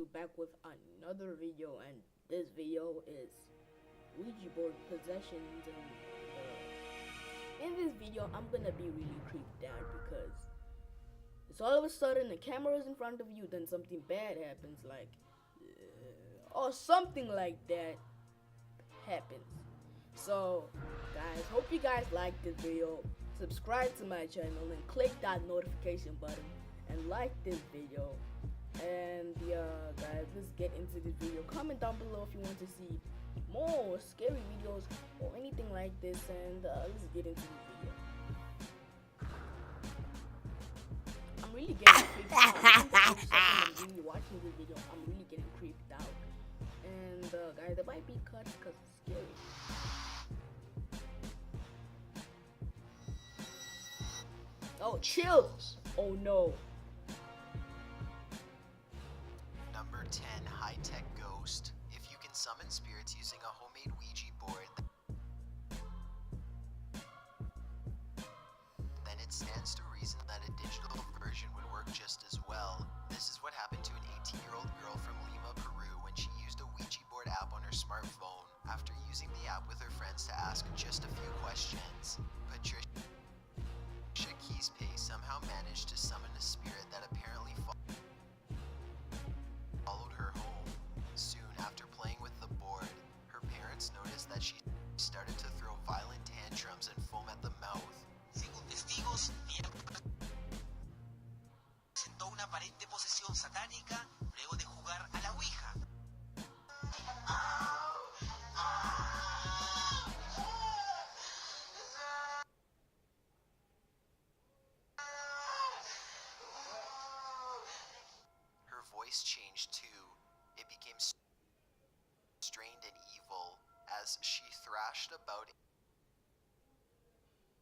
back with another video, and this video is Ouija board possessions. And in this video, I'm gonna be really creeped out because it's all of a sudden the camera's in front of you, then something bad happens, like or something like that happens. So, guys, hope you guys like this video. Subscribe to my channel and click that notification button and like this video. And yeah, guys, let's get into this video. Comment down below if you want to see more scary videos or anything like this, and let's get into the video. I'm really getting creeped out. I'm really watching this video. I'm really getting creeped out. And guys, there might be cuts because it's scary. Oh, chills! Oh no. Number 10, high-tech ghost. If you can summon spirits using a homemade Ouija board, then it stands to reason that a digital version would work just as well. This is what happened to an 18-year-old girl from Lima, Peru when she used a Ouija board app on her smartphone. After using the app with her friends to ask just a few questions, Patricia Keys somehow managed to summon a spirit that apparently followed her home. Soon after playing with the board, her parents noticed that she started to throw violent tantrums and foam at the mouth. Según testigos, presentó una aparente posesión satánica luego de jugar a la Ouija. Her voice changed too. It became strained and evil as she thrashed about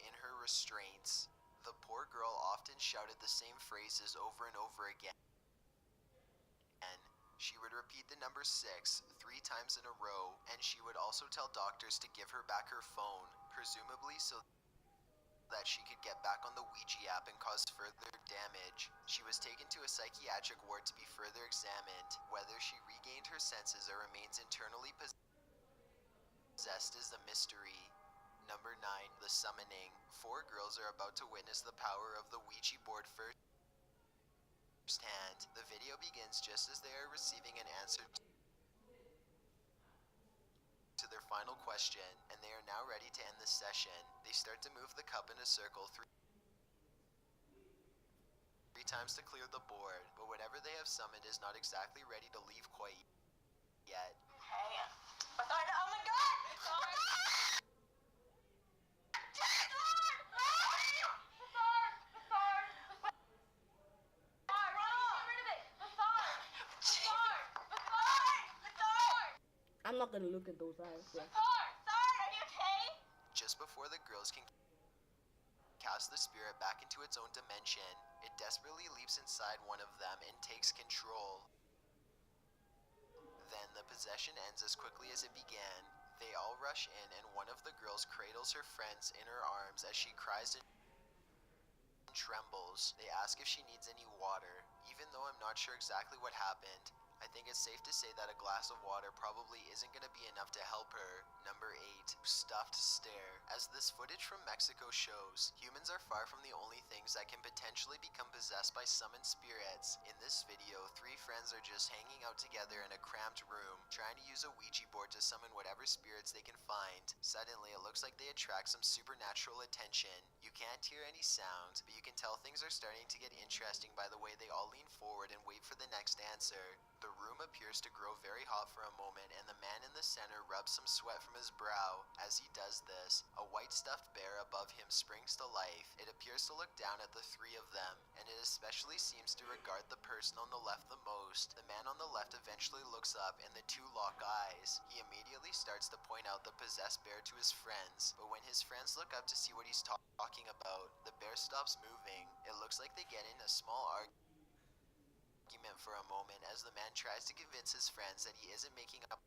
in her restraints. The poor girl often shouted the same phrases over and over again. And she would repeat the number 6 3 times in a row, and she would also tell doctors to give her back her phone, presumably so that she could get back on the Ouija app and cause further damage. She was taken to a psychiatric ward to be further examined. Whether she regained her senses or remains internally possessed is a mystery. Number 9, the summoning. 4 girls are about to witness the power of the Ouija board firsthand. The video begins just as they are receiving an answer to their final question, and they are now ready to end the session. They start to move the cup in a circle three times to clear the board, but whatever they have summoned is not exactly ready to leave quite yet. Hey, oh my god! I'm not gonna look at those eyes. Yeah. Are you okay? Just before the girls can cast the spirit back into its own dimension, it desperately leaps inside one of them and takes control. Then the possession ends as quickly as it began. They all rush in, and one of the girls cradles her friends in her arms as she cries and trembles. They ask if she needs any water. Even though I'm not sure exactly what happened, I think it's safe to say that a glass of water probably isn't going to be enough to help her. Number 8, stuffed stare. As this footage from Mexico shows, humans are far from the only things that can potentially become possessed by summoned spirits. In this video, 3 friends are just hanging out together in a cramped room, trying to use a Ouija board to summon whatever spirits they can find. Suddenly, it looks like they attract some supernatural attention. You can't hear any sound, but you can tell things are starting to get interesting by the way they all lean forward and wait for the next answer. The room appears to grow very hot for a moment, and the man in the center rubs some sweat from his brow. As he does this, a white stuffed bear above him springs to life. It appears to look down at the 3 of them, and it especially seems to regard the person on the left the most. The man on the left eventually looks up, and the 2 lock eyes. He immediately starts to point out the possessed bear to his friends, but when his friends look up to see what he's talking about, the bear stops moving. It looks like they get in a small argument for a moment as the man tries to convince his friends that he isn't making up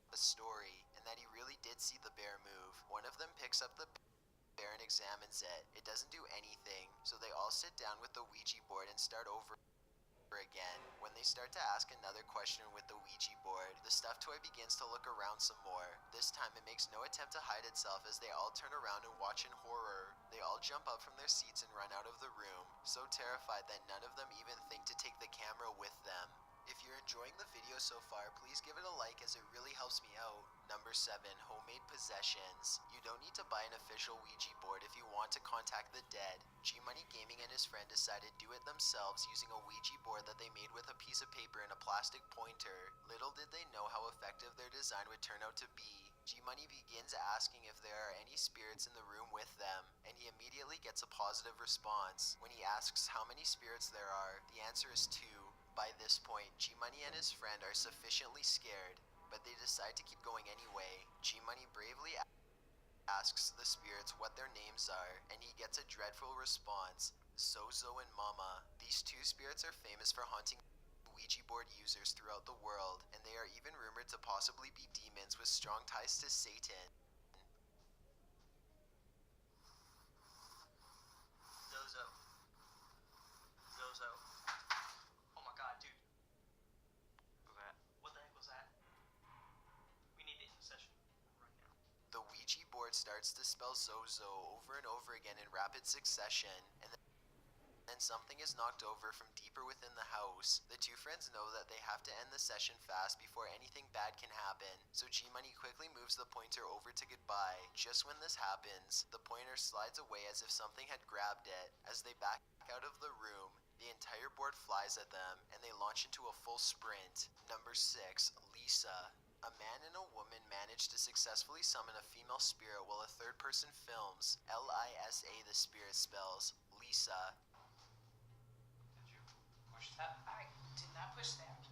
a story and that he really did see the bear move. One of them picks up the bear and examines it. It doesn't do anything, so they all sit down with the Ouija board and start over again. start to ask another question with the Ouija board. The stuffed toy begins to look around some more. This time it makes no attempt to hide itself as they all turn around and watch in horror. They all jump up from their seats and run out of the room, so terrified that none of them even think to take the camera with them. If you're enjoying the video so far, please give it a like as it really helps me out. Number 7, homemade possessions. You don't need to buy an official Ouija board if you want to contact the dead. G-Money Gaming and his friend decided to do it themselves using a Ouija board that they made with a piece of paper and a plastic pointer. Little did they know how effective their design would turn out to be. G-Money begins asking if there are any spirits in the room with them, and he immediately gets a positive response. When he asks how many spirits there are, the answer is 2. By this point, G-Money and his friend are sufficiently scared, but they decide to keep going anyway. G-Money bravely asks the spirits what their names are, and he gets a dreadful response: Zozo and Mama. These two spirits are famous for haunting Ouija board users throughout the world, and they are even rumored to possibly be demons with strong ties to Satan. Zozo. Zozo. Oh my god, dude. What the heck was that? We need to end the session right now. The Ouija board starts to spell Zozo over and over again in rapid succession, and then something is knocked over from deeper within the house. The two friends know that they have to end the session fast before anything bad can happen, so G-Money quickly moves the pointer over to goodbye. Just when this happens, the pointer slides away as if something had grabbed it. As they back out of the room, the entire board flies at them, and they launch into a full sprint. Number 6, Lisa. A man and a woman manage to successfully summon a female spirit while a third person films. Lisa, the spirit spells Lisa. Did you push that? I did not push that.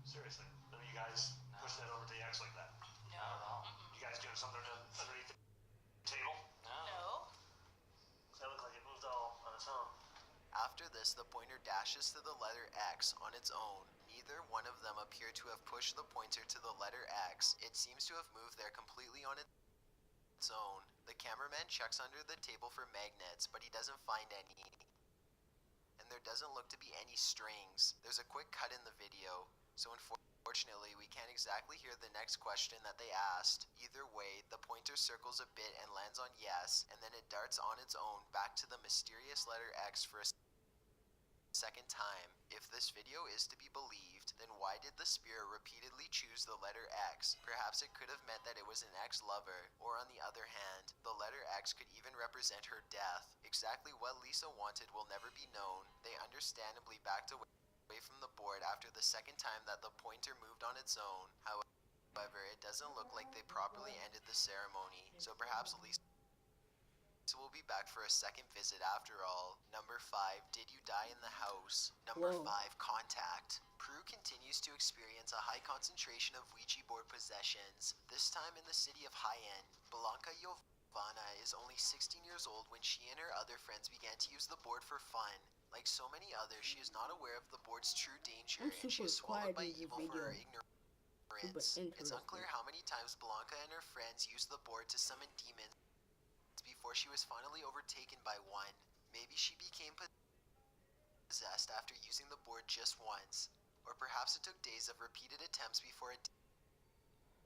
Seriously, none of you guys push that over to the X like that. No. Not at all. You guys doing something underneath the table? No. That looked like it moved all on its own. After this, the pointer dashes to the letter X on its own. Neither one of them appear to have pushed the pointer to the letter X. It seems to have moved there completely on its own. The cameraman checks under the table for magnets, but he doesn't find any. And there doesn't look to be any strings. There's a quick cut in the video, so unfortunately we can't exactly hear the next question that they asked. Either way, the pointer circles a bit and lands on yes, and then it darts on its own back to the mysterious letter X for a second time. If this video is to be believed, then why did the spirit repeatedly choose the letter X? Perhaps it could have meant that it was an ex-lover, or on the other hand, the letter X could even represent her death. Exactly what Lisa wanted will never be known. They understandably backed away from the board after the second time that the pointer moved on its own. However, it doesn't look like they properly ended the ceremony, so perhaps Lisa will be back for a second visit after all. Number 5, did you die in the house? Number Whoa. 5, contact. Prue continues to experience a high concentration of Ouija board possessions, this time in the city of High-End. Blanca Giovanna is only 16 years old when she and her other friends began to use the board for fun. Like so many others, she is not aware of the board's true danger, I'm and she is super swallowed quiet by in this evil for her video. ignorance. Super It's unclear interesting. how many times Blanca and her friends used the board to summon demons before she was finally overtaken by one. Maybe she became possessed after using the board just once, or perhaps it took days of repeated attempts before a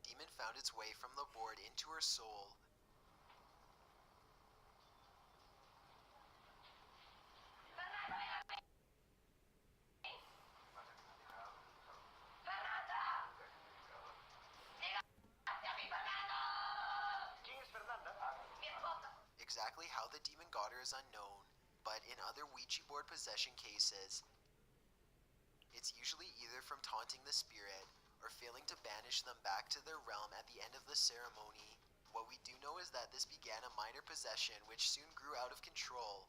demon found its way from the board into her soul. Exactly how the demon got her is unknown, but in other Ouija board possession cases, it's usually either from taunting the spirit or failing to banish them back to their realm at the end of the ceremony. What we do know is that this began a minor possession which soon grew out of control.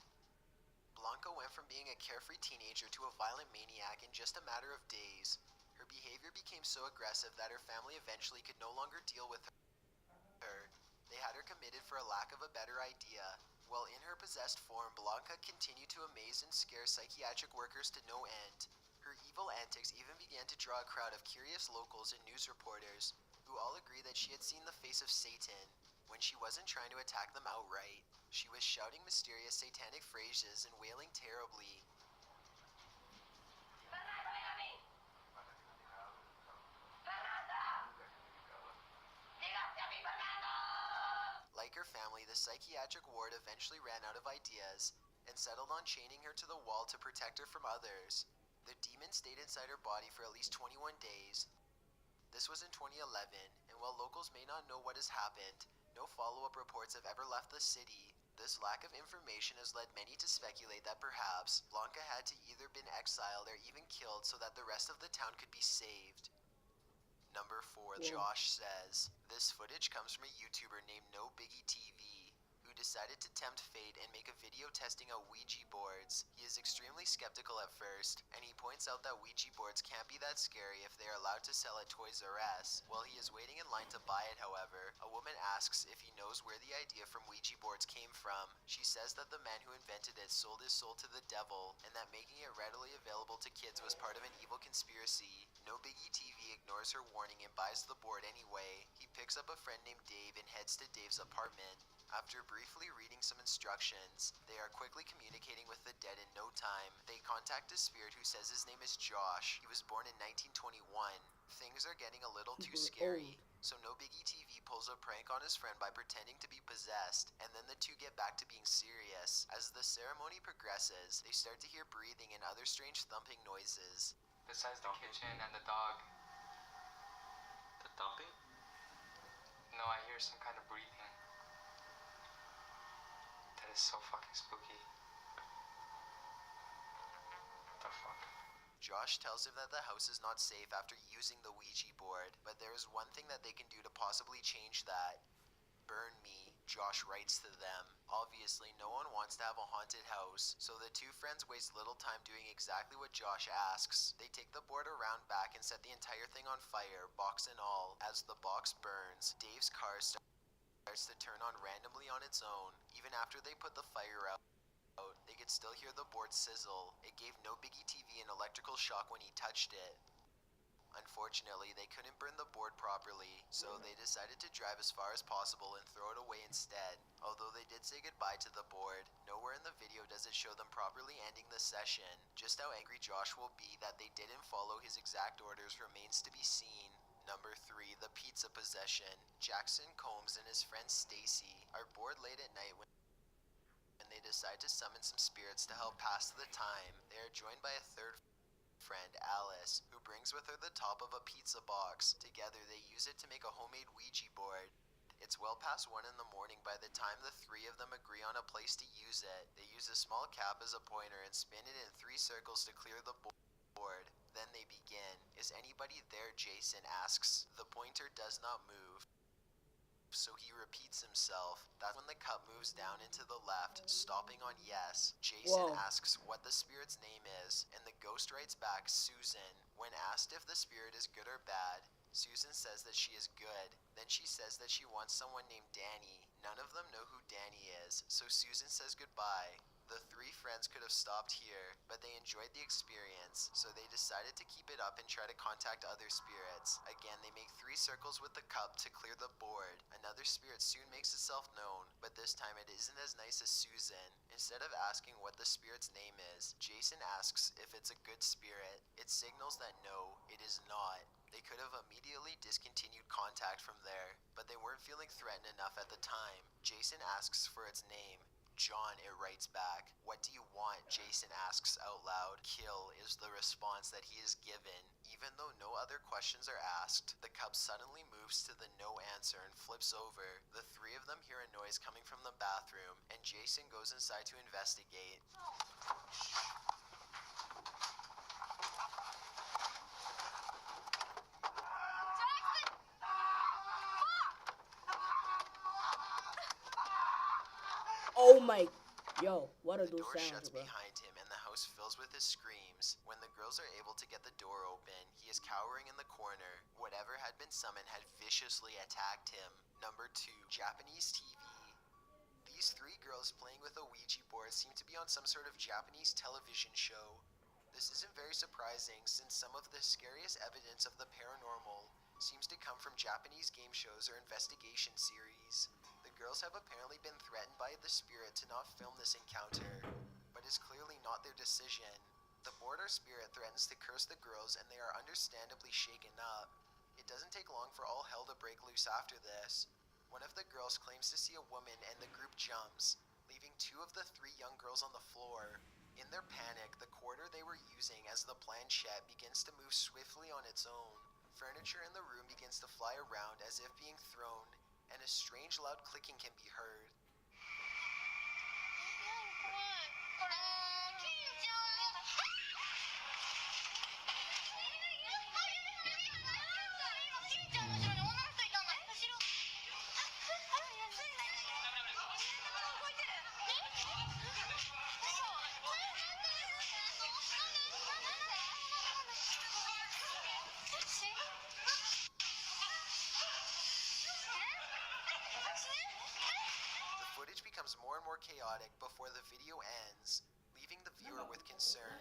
Blanca went from being a carefree teenager to a violent maniac in just a matter of days. Her behavior became so aggressive that her family eventually could no longer deal with her. They had her committed for a lack of a better idea. While in her possessed form, Blanca continued to amaze and scare psychiatric workers to no end. Her evil antics even began to draw a crowd of curious locals and news reporters, who all agreed that she had seen the face of Satan, when she wasn't trying to attack them outright. She was shouting mysterious satanic phrases and wailing terribly. her family, the psychiatric ward eventually ran out of ideas and settled on chaining her to the wall to protect her from others. The demon stayed inside her body for at least 21 days. This was in 2011, and while locals may not know what has happened, no follow-up reports have ever left the city. This lack of information has led many to speculate that perhaps Blanca had to either been exiled or even killed so that the rest of the town could be saved. Number 4, Whoa. Josh says, this footage comes from a YouTuber named No Biggie TV, who decided to tempt fate and make a video testing out Ouija boards. He is extremely skeptical at first, and he points out that Ouija boards can't be that scary if they are allowed to sell at Toys R Us. While he is waiting in line to buy it, however, a woman asks if he knows where the idea from Ouija boards came from. She says that the man who invented it sold his soul to the devil, and that making it readily available to kids was part of an evil conspiracy. No Biggie TV ignores her warning and buys the board anyway. He picks up a friend named Dave and heads to Dave's apartment. After briefly reading some instructions, they are quickly communicating with the dead in no time. They contact a spirit who says his name is Josh. He was born in 1921. Things are getting a little too scary, so No Biggie TV pulls a prank on his friend by pretending to be possessed, and then the two get back to being serious. As the ceremony progresses, they start to hear breathing and other strange thumping noises. Besides the kitchen and the dog. The thumping? No, I hear some kind of breathing. That is so fucking spooky. What the fuck? Josh tells him that the house is not safe after using the Ouija board, but there is one thing that they can do to possibly change that. Burn me, Josh writes to them. Obviously, no one wants to have a haunted house, so the two friends waste little time doing exactly what Josh asks. They take the board around back and set the entire thing on fire, box and all. As the box burns, Dave's car starts to turn on randomly on its own. Even after they put the fire out, they could still hear the board sizzle. It gave No Biggie TV an electrical shock when he touched it. Unfortunately, they couldn't burn the board properly, so they decided to drive as far as possible and throw it away instead. Although they did say goodbye to the board, nowhere in the video does it show them properly ending the session. Just how angry Josh will be that they didn't follow his exact orders remains to be seen. Number 3, the pizza possession. Jackson Combs and his friend Stacy are bored late at night when they decide to summon some spirits to help pass the time. They are joined by a third friend, Alice, who brings with her the top of a pizza box. Together, they use it to make a homemade Ouija board. It's well past 1 in the morning by the time the three of them agree on a place to use it. They use a small cap as a pointer and spin it in 3 circles to clear the board. Then they begin. Is anybody there? Jason asks. The pointer does not move, so he repeats himself. That's when the cup moves down into the left, stopping on yes. Jason asks what the spirit's name is, and the ghost writes back, Susan. When asked if the spirit is good or bad, Susan says that she is good. Then she says that she wants someone named Danny. None of them know who Danny is, so Susan says goodbye. The 3 friends could have stopped here, but they enjoyed the experience, so they decided to keep it up and try to contact other spirits. Again, they make 3 circles with the cup to clear the board. Another spirit soon makes itself known, but this time it isn't as nice as Susan. Instead of asking what the spirit's name is, Jason asks if it's a good spirit. It signals that no, it is not. They could have immediately discontinued contact from there, but they weren't feeling threatened enough at the time. Jason asks for its name. John, it writes back. What do you want? Jason asks out loud. Kill is the response that he is given. Even though no other questions are asked, the cup suddenly moves to the no answer and flips over. The 3 of them hear a noise coming from the bathroom, and Jason goes inside to investigate. Oh my, yo, what are The those door sounds, shuts bro? behind him and the house fills with his screams. When the girls are able to get the door open, he is cowering in the corner. Whatever had been summoned had viciously attacked him. Number 2, Japanese TV. These 3 girls playing with a Ouija board seem to be on some sort of Japanese television show. This isn't very surprising since some of the scariest evidence of the paranormal seems to come from Japanese game shows or investigation series. The girls have apparently been threatened by the spirit to not film this encounter, but it's clearly not their decision. The board or spirit threatens to curse the girls and they are understandably shaken up. It doesn't take long for all hell to break loose after this. One of the girls claims to see a woman and the group jumps, leaving 2 of the 3 young girls on the floor. In their panic, the quarter they were using as the planchette begins to move swiftly on its own. Furniture in the room begins to fly around as if being thrown, and a strange loud clicking can be heard. The footage becomes more and more chaotic before the video ends, leaving the viewer with concern.